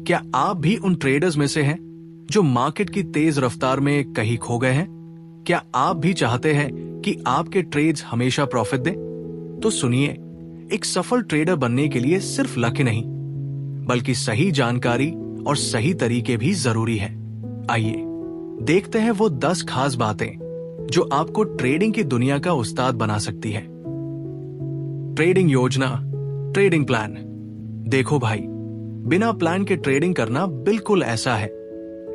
क्या आप भी उन ट्रेडर्स में से हैं जो मार्केट की तेज रफ्तार में कहीं खो गए हैं? क्या आप भी चाहते हैं कि आपके ट्रेड्स हमेशा प्रॉफिट दें? तो सुनिए, एक सफल ट्रेडर बनने के लिए सिर्फ लक ही नहीं, बल्कि सही जानकारी और सही तरीके भी जरूरी है। आइए देखते हैं वो 10 खास बातें जो आपको ट्रेडिंग की दुनिया का उस्ताद बना सकती है। ट्रेडिंग योजना, ट्रेडिंग प्लान। देखो भाई, बिना प्लान के ट्रेडिंग करना बिल्कुल ऐसा है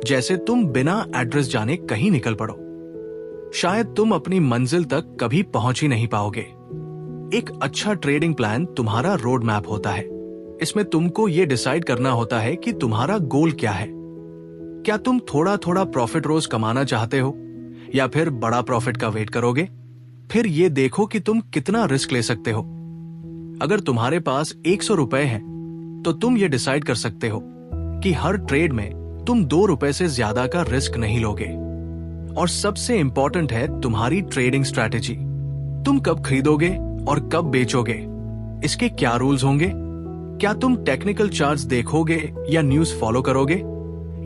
जैसे तुम बिना एड्रेस जाने कहीं निकल पड़ो। शायद तुम अपनी मंजिल तक कभी पहुंच ही नहीं पाओगे। एक अच्छा ट्रेडिंग प्लान तुम्हारा रोड मैप होता है। इसमें तुमको यह डिसाइड करना होता है कि तुम्हारा गोल क्या है। क्या तुम थोड़ा थोड़ा प्रॉफिट रोज कमाना चाहते हो या फिर बड़ा प्रॉफिट का वेट करोगे? फिर ये देखो कि तुम कितना रिस्क ले सकते हो। अगर तुम्हारे पास 100 रुपए हैं तो तुम ये डिसाइड कर सकते हो कि हर ट्रेड में तुम 2 रुपए से ज्यादा का रिस्क नहीं लोगे। और सबसे इंपॉर्टेंट है तुम्हारी ट्रेडिंग स्ट्रैटेजी। तुम कब खरीदोगे और कब बेचोगे, इसके क्या रूल्स होंगे? क्या तुम टेक्निकल चार्ट्स देखोगे या न्यूज फॉलो करोगे?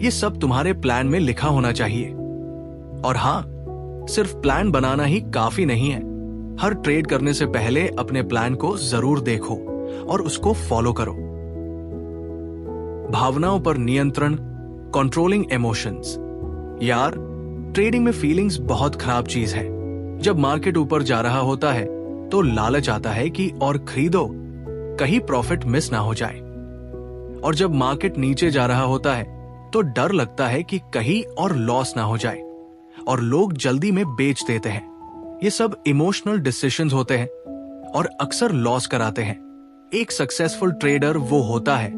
ये सब तुम्हारे प्लान में लिखा होना चाहिए। और हाँ, सिर्फ प्लान बनाना ही काफी नहीं है। हर ट्रेड करने से पहले अपने प्लान को जरूर देखो और उसको फॉलो करो। भावनाओं पर नियंत्रण, कंट्रोलिंग इमोशंस। यार, ट्रेडिंग में फीलिंग्स बहुत खराब चीज है। जब मार्केट ऊपर जा रहा होता है तो लालच आता है कि और खरीदो, कहीं प्रॉफिट मिस ना हो जाए। और जब मार्केट नीचे जा रहा होता है तो डर लगता है कि कहीं और लॉस ना हो जाए और लोग जल्दी में बेच देते हैं। ये सब इमोशनल डिसीजंस होते हैं और अक्सर लॉस कराते हैं। एक सक्सेसफुल ट्रेडर वो होता है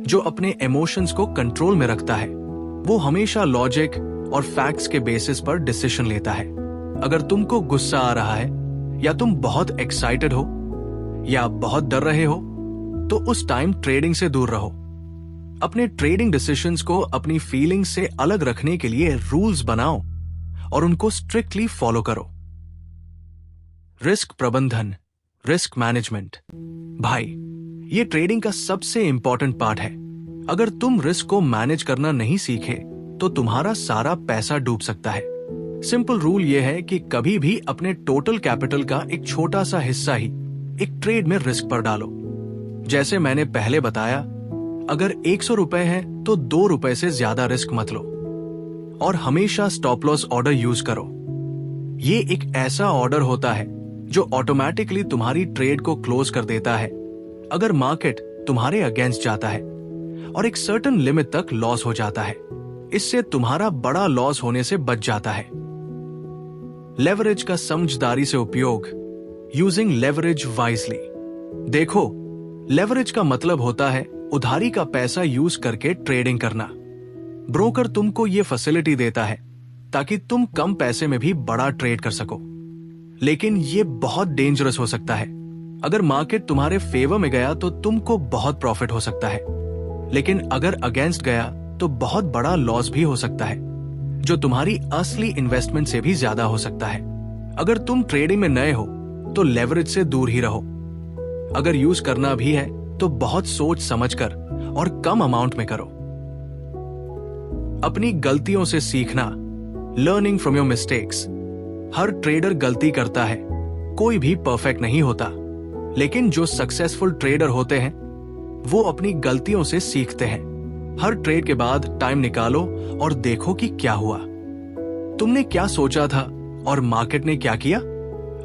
जो अपने इमोशंस को कंट्रोल में रखता है। वो हमेशा लॉजिक और फैक्ट्स के बेसिस पर डिसीजन लेता है। अगर तुमको गुस्सा आ रहा है या तुम बहुत एक्साइटेड हो या बहुत डर रहे हो तो उस टाइम ट्रेडिंग से दूर रहो। अपने ट्रेडिंग डिसीजंस को अपनी फीलिंग्स से अलग रखने के लिए रूल्स बनाओ और उनको स्ट्रिक्टली फॉलो करो। रिस्क प्रबंधन, रिस्क मैनेजमेंट। भाई, ये ट्रेडिंग का सबसे इंपॉर्टेंट पार्ट है। अगर तुम रिस्क को मैनेज करना नहीं सीखे तो तुम्हारा सारा पैसा डूब सकता है। सिंपल रूल ये है कि कभी भी अपने टोटल कैपिटल का एक छोटा सा हिस्सा ही एक ट्रेड में रिस्क पर डालो। जैसे मैंने पहले बताया, अगर 100 रुपए है तो 2 रुपए से ज्यादा रिस्क मत लो और हमेशा स्टॉप लॉस ऑर्डर यूज करो। ये एक ऐसा ऑर्डर होता है जो ऑटोमेटिकली तुम्हारी ट्रेड को क्लोज कर देता है अगर मार्केट तुम्हारे अगेंस्ट जाता है और एक सर्टेन लिमिट तक लॉस हो जाता है। इससे तुम्हारा बड़ा लॉस होने से बच जाता है। लेवरेज का समझदारी से उपयोग, यूजिंग लेवरेज वाइजली। देखो, लेवरेज का मतलब होता है उधारी का पैसा यूज करके ट्रेडिंग करना। ब्रोकर तुमको यह फैसिलिटी देता है ताकि तुम कम पैसे में भी बड़ा ट्रेड कर सको। लेकिन यह बहुत डेंजरस हो सकता है। अगर मार्केट तुम्हारे फेवर में गया तो तुमको बहुत प्रॉफिट हो सकता है, लेकिन अगर अगेंस्ट गया तो बहुत बड़ा लॉस भी हो सकता है, जो तुम्हारी असली इन्वेस्टमेंट से भी ज्यादा हो सकता है। अगर तुम ट्रेडिंग में नए हो तो लेवरेज से दूर ही रहो। अगर यूज करना भी है तो बहुत सोच समझकर और कम अमाउंट में करो। अपनी गलतियों से सीखना, learning from your mistakes. Her trader गलती करता है, कोई भी परफेक्ट नहीं होता, लेकिन जो सक्सेसफुल ट्रेडर होते हैं वो अपनी गलतियों से सीखते हैं। हर ट्रेड के बाद टाइम निकालो और देखो कि क्या हुआ, तुमने क्या सोचा था और मार्केट ने क्या किया।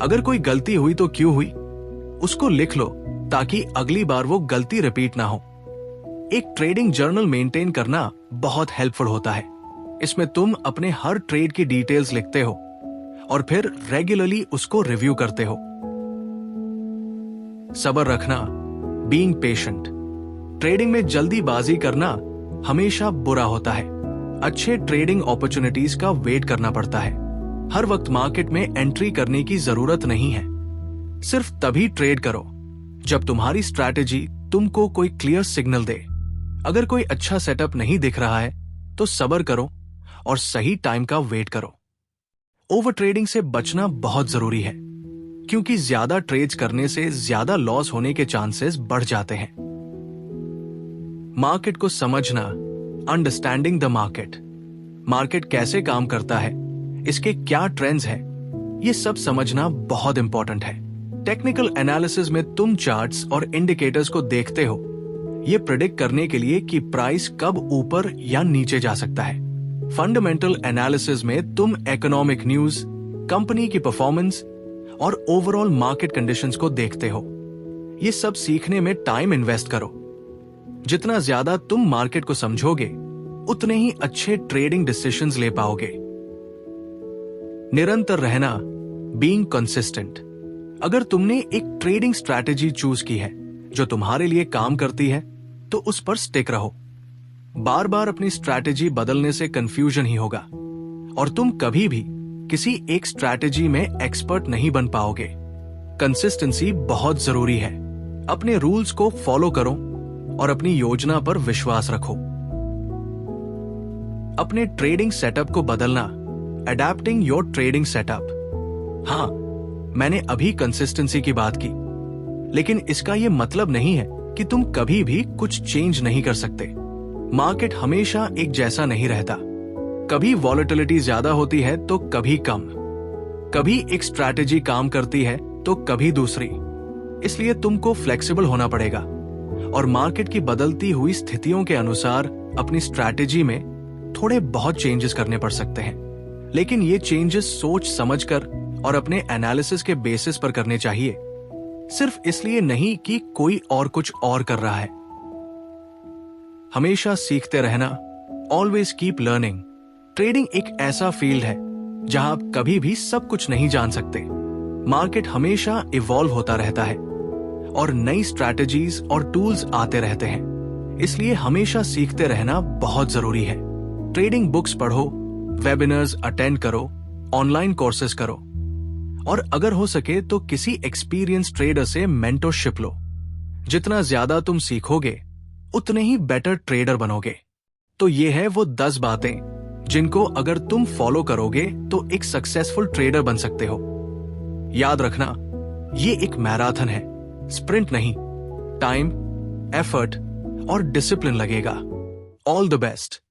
अगर कोई गलती हुई तो क्यों हुई, उसको लिख लो ताकि अगली बार वो गलती रिपीट ना हो। एक ट्रेडिंग जर्नल मेंटेन करना बहुत हेल्पफुल होता है। इसमें तुम अपने हर ट्रेड की डिटेल्स लिखते हो और फिर रेगुलरली उसको रिव्यू करते हो। सब्र रखना, बीइंग पेशेंट। ट्रेडिंग में जल्दीबाजी करना हमेशा बुरा होता है। अच्छे ट्रेडिंग अपॉर्चुनिटीज का वेट करना पड़ता है। हर वक्त मार्केट में एंट्री करने की जरूरत नहीं है। सिर्फ तभी ट्रेड करो जब तुम्हारी स्ट्रैटेजी तुमको कोई क्लियर सिग्नल दे। अगर कोई अच्छा सेटअप नहीं दिख रहा है तो सब्र करो और सही टाइम का वेट करो। ओवर ट्रेडिंग से बचना बहुत जरूरी है, क्योंकि ज्यादा ट्रेड्स करने से ज्यादा लॉस होने के चांसेस बढ़ जाते हैं। मार्केट को समझना, अंडरस्टैंडिंग द मार्केट, मार्केट कैसे काम करता है, इसके क्या ट्रेंड्स हैं, ये सब समझना बहुत इंपॉर्टेंट है। टेक्निकल एनालिसिस में तुम चार्ट्स और इंडिकेटर्स को देखते हो, ये प्रेडिक्ट करने के लिए कि प्राइस कब ऊपर या नीचे जा सकता है। फंडामेंटल एनालिसिस में तुम इकोनॉमिक न्यूज, कंपनी की परफॉर्मेंस और ओवरऑल मार्केट कंडीशंस को देखते हो। ये सब सीखने में टाइम इन्वेस्ट करो। जितना ज्यादा तुम मार्केट को समझोगे, उतने ही अच्छे ट्रेडिंग डिसीजंस ले पाओगे। निरंतर रहना, बीइंग कंसिस्टेंट। अगर तुमने एक ट्रेडिंग स्ट्रैटेजी चूज की है जो तुम्हारे लिए काम करती है, तो उस पर स्टिक रहो। बार बार अपनी स्ट्रैटेजी बदलने से कंफ्यूजन ही होगा और तुम कभी भी किसी एक स्ट्रैटेजी में एक्सपर्ट नहीं बन पाओगे। कंसिस्टेंसी बहुत जरूरी है। अपने रूल्स को फॉलो करो और अपनी योजना पर विश्वास रखो। अपने ट्रेडिंग सेटअप को बदलना, अडैप्टिंग योर ट्रेडिंग सेटअप। हां, मैंने अभी कंसिस्टेंसी की बात की, लेकिन इसका यह मतलब नहीं है कि तुम कभी भी कुछ चेंज नहीं कर सकते। मार्केट हमेशा एक जैसा नहीं रहता। कभी वॉलेटिलिटी ज्यादा होती है तो कभी कम, कभी एक स्ट्रैटेजी काम करती है तो कभी दूसरी। इसलिए तुमको फ्लेक्सिबल होना पड़ेगा और मार्केट की बदलती हुई स्थितियों के अनुसार अपनी स्ट्रैटेजी में थोड़े बहुत चेंजेस करने पड़ सकते हैं। लेकिन ये चेंजेस सोच समझकर और अपने एनालिसिस के बेसिस पर करने चाहिए, सिर्फ इसलिए नहीं कि कोई और कुछ और कर रहा है। हमेशा सीखते रहना, ऑलवेज कीप लर्निंग। ट्रेडिंग एक ऐसा फील्ड है जहां आप कभी भी सब कुछ नहीं जान सकते। मार्केट हमेशा इवॉल्व होता रहता है और नई स्ट्रैटेजीज और टूल्स आते रहते हैं। इसलिए हमेशा सीखते रहना बहुत जरूरी है। ट्रेडिंग बुक्स पढ़ो, वेबिनार्स अटेंड करो, ऑनलाइन कोर्सेज करो और अगर हो सके तो किसी एक्सपीरियंस ट्रेडर से मेंटरशिप लो। जितना ज्यादा तुम सीखोगे, उतने ही बेटर ट्रेडर बनोगे। तो ये है वो 10 बातें जिनको अगर तुम फॉलो करोगे तो एक सक्सेसफुल ट्रेडर बन सकते हो। याद रखना, ये एक मैराथन है, स्प्रिंट नहीं। टाइम, एफर्ट और डिसिप्लिन लगेगा। All the best.